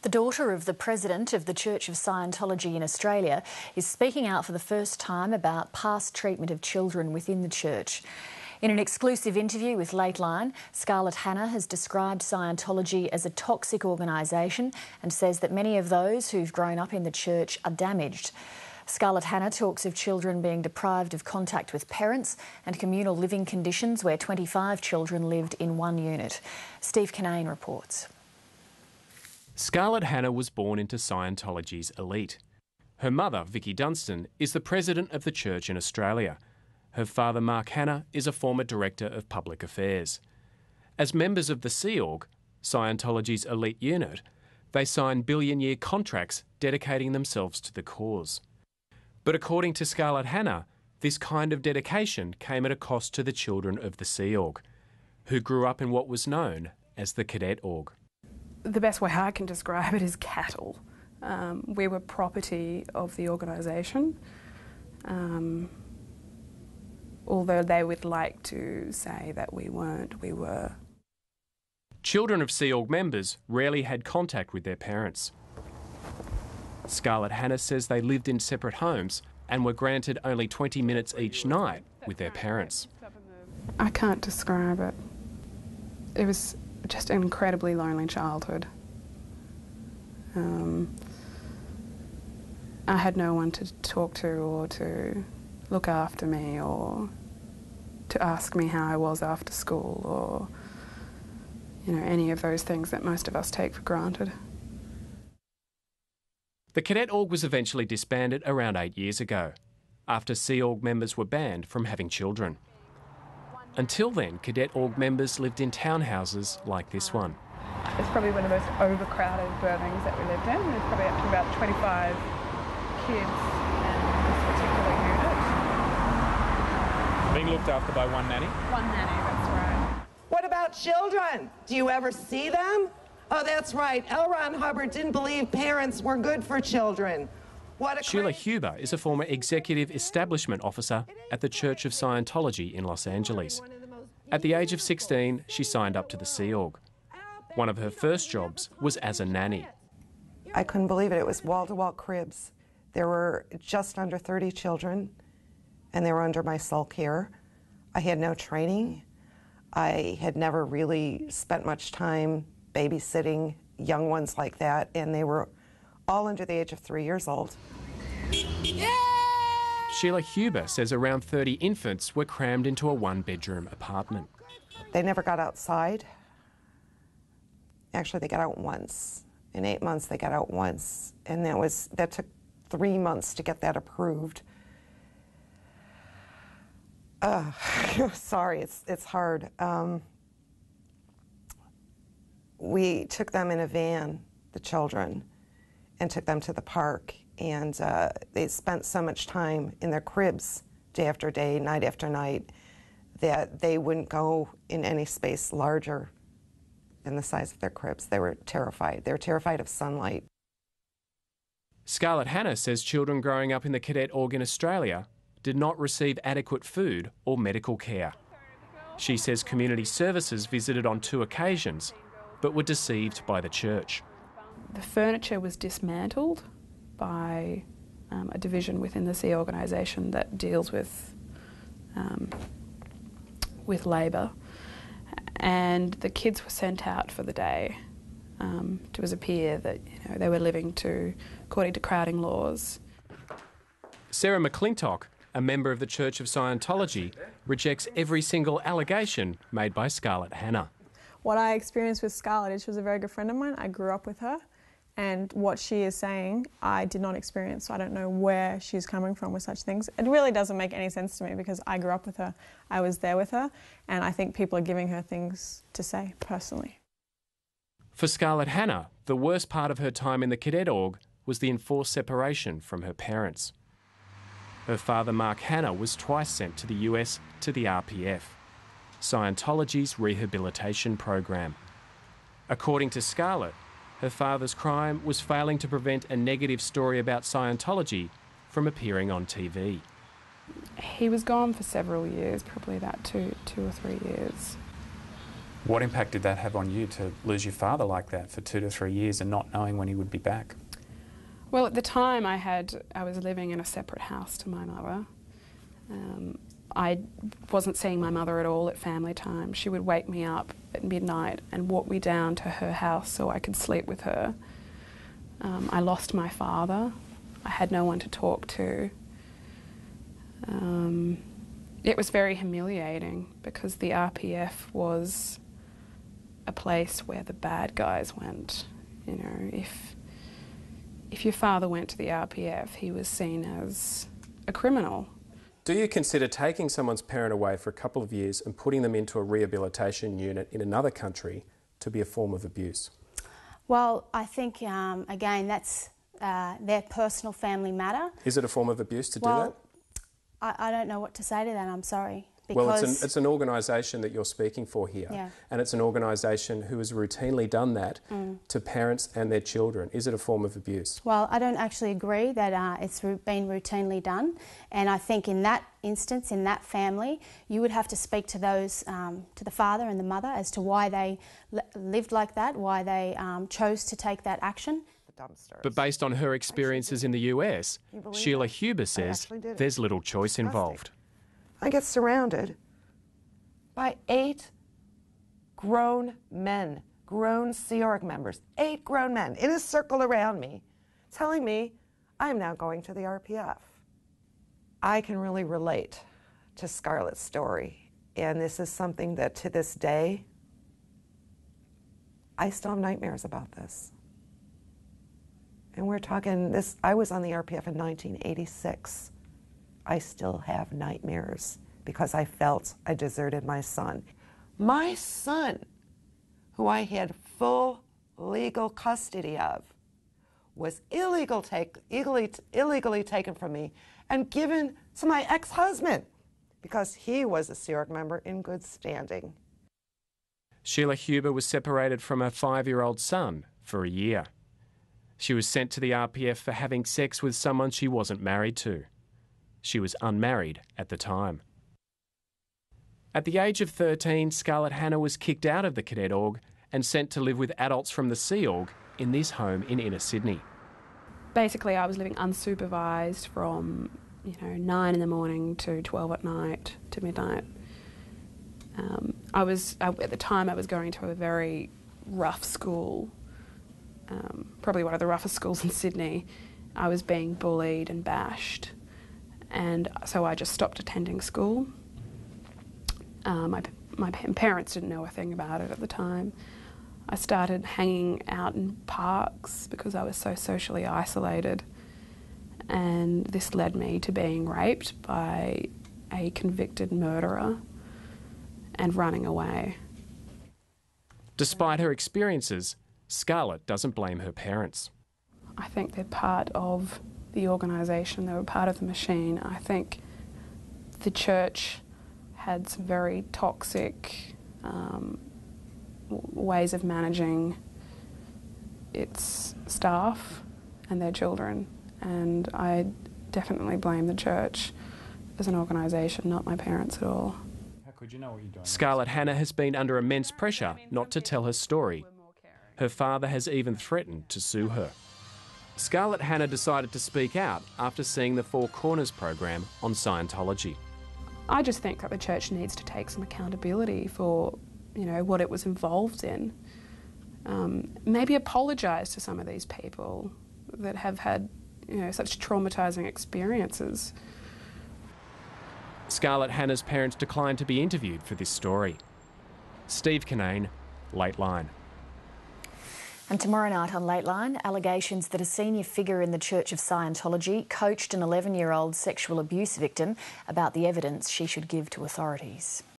The daughter of the president of the Church of Scientology in Australia is speaking out for the first time about past treatment of children within the church. In an exclusive interview with Lateline, Scarlett Hanna has described Scientology as a toxic organisation and says that many of those who've grown up in the church are damaged. Scarlett Hanna talks of children being deprived of contact with parents and communal living conditions where 25 children lived in one unit. Steve Kinane reports. Scarlett Hanna was born into Scientology's elite. Her mother, Vicki Dunstan, is the president of the church in Australia. Her father, Mark Hanna, is a former director of public affairs. As members of the Sea Org, Scientology's elite unit, they sign billion-year contracts dedicating themselves to the cause. But according to Scarlett Hanna, this kind of dedication came at a cost to the children of the Sea Org, who grew up in what was known as the Cadet Org. The best way I can describe it is cattle. We were property of the organisation, although they would like to say that we weren't, we were. Children of Sea Org members rarely had contact with their parents. Scarlett Hanna says they lived in separate homes and were granted only 20 minutes each night with their parents. I can't describe it. It was just an incredibly lonely childhood. I had no one to talk to or to look after me or to ask me how I was after school or, any of those things that most of us take for granted. The Cadet Org was eventually disbanded around 8 years ago, after Sea Org members were banned from having children. Until then, Cadet Org members lived in townhouses like this one. It's probably one of the most overcrowded buildings that we lived in. There's probably up to about 25 kids in this particular unit. Being looked after by one nanny? One nanny, that's right. What about children? Do you ever see them? Oh, that's right. L. Ron Hubbard didn't believe parents were good for children. Sheila Hubbard is a former executive establishment officer at the Church of Scientology in Los Angeles. At the age of 16, she signed up to the Sea Org. One of her first jobs was as a nanny. I couldn't believe it. It was wall-to-wall cribs. There were just under 30 children, and they were under my sole care. I had no training. I had never really spent much time babysitting young ones like that, and they were all under the age of 3 years old. Yeah! Sheila Hubbard says around 30 infants were crammed into a one-bedroom apartment. They never got outside. Actually, they got out once. In 8 months, they got out once, and that took 3 months to get that approved. Sorry, it's hard. We took them in a van, the children, and took them to the park, and they spent so much time in their cribs day after day, night after night, that they wouldn't go in any space larger than the size of their cribs. They were terrified. They were terrified of sunlight. Scarlett Hanna says children growing up in the Cadet Org in Australia did not receive adequate food or medical care. She says community services visited on 2 occasions, but were deceived by the church. The furniture was dismantled by a division within the Sea organisation that deals with labour, and the kids were sent out for the day. It was appear that they were living according to crowding laws. Sarah McClintock, a member of the Church of Scientology, rejects every single allegation made by Scarlett Hanna. What I experienced with Scarlett is she was a very good friend of mine. I grew up with her, and what she is saying I did not experience, so I don't know where she's coming from with such things. It really doesn't make any sense to me because I grew up with her, I was there with her, and I think people are giving her things to say, personally. For Scarlett Hanna, the worst part of her time in the Cadet Org was the enforced separation from her parents. Her father, Mark Hanna, was twice sent to the US to the RPF, Scientology's rehabilitation program. According to Scarlett, her father's crime was failing to prevent a negative story about Scientology from appearing on TV. He was gone for several years, probably about two or three years. What impact did that have on you to lose your father like that for 2 to 3 years and not knowing when he would be back? Well, at the time I was living in a separate house to my mother. I wasn't seeing my mother at all at family time. She would wake me up at midnight and walk me down to her house so I could sleep with her. I lost my father. I had no one to talk to. It was very humiliating because the RPF was a place where the bad guys went. You know, if your father went to the RPF, he was seen as a criminal. Do you consider taking someone's parent away for a couple of years and putting them into a rehabilitation unit in another country to be a form of abuse? Well, I think, again, that's their personal family matter. Is it a form of abuse to do that? I don't know what to say to that, I'm sorry. Well, it's an organisation that you're speaking for here, yeah. And it's an organisation who has routinely done that to parents and their children. Is it a form of abuse? Well, I don't actually agree that it's been routinely done, and I think in that instance, in that family, you would have to speak to those, to the father and the mother as to why they lived like that, why they chose to take that action. But based on her experiences in the US, Sheila Huber says there's little choice involved. I get surrounded by 8 grown men, grown Sea Org members, 8 grown men in a circle around me, telling me I'm now going to the RPF. I can really relate to Scarlett's story, and this is something that to this day, I still have nightmares about this. And we're talking this, I was on the RPF in 1986. I still have nightmares because I felt I deserted my son. My son, who I had full legal custody of, was illegally taken from me and given to my ex-husband because he was a Sea Org member in good standing. Sheila Huber was separated from her 5-year-old son for a year. She was sent to the RPF for having sex with someone she wasn't married to. She was unmarried at the time. At the age of 13, Scarlett Hanna was kicked out of the Cadet Org and sent to live with adults from the Sea Org in this home in inner Sydney. Basically, I was living unsupervised from 9 in the morning to 12 at night to midnight. At the time I was going to a very rough school, probably one of the roughest schools in Sydney. I was being bullied and bashed. And so I just stopped attending school. My parents didn't know a thing about it at the time. I started hanging out in parks because I was so socially isolated. And this led me to being raped by a convicted murderer and running away. Despite her experiences, Scarlett doesn't blame her parents. I think they're part of the organisation, they were part of the machine. I think the church had some very toxic ways of managing its staff and their children, and I definitely blame the church as an organisation, not my parents at all. How could you know what you're doing? Scarlett Hanna has been under immense pressure not to tell her story. Her father has even threatened to sue her. Scarlett Hanna decided to speak out after seeing the Four Corners program on Scientology. I just think that the church needs to take some accountability for, what it was involved in. Maybe apologise to some of these people that have had, such traumatising experiences. Scarlett Hanna's parents declined to be interviewed for this story. Steve Kinane, Lateline. And tomorrow night on Lateline, allegations that a senior figure in the Church of Scientology coached an 11-year-old sexual abuse victim about the evidence she should give to authorities.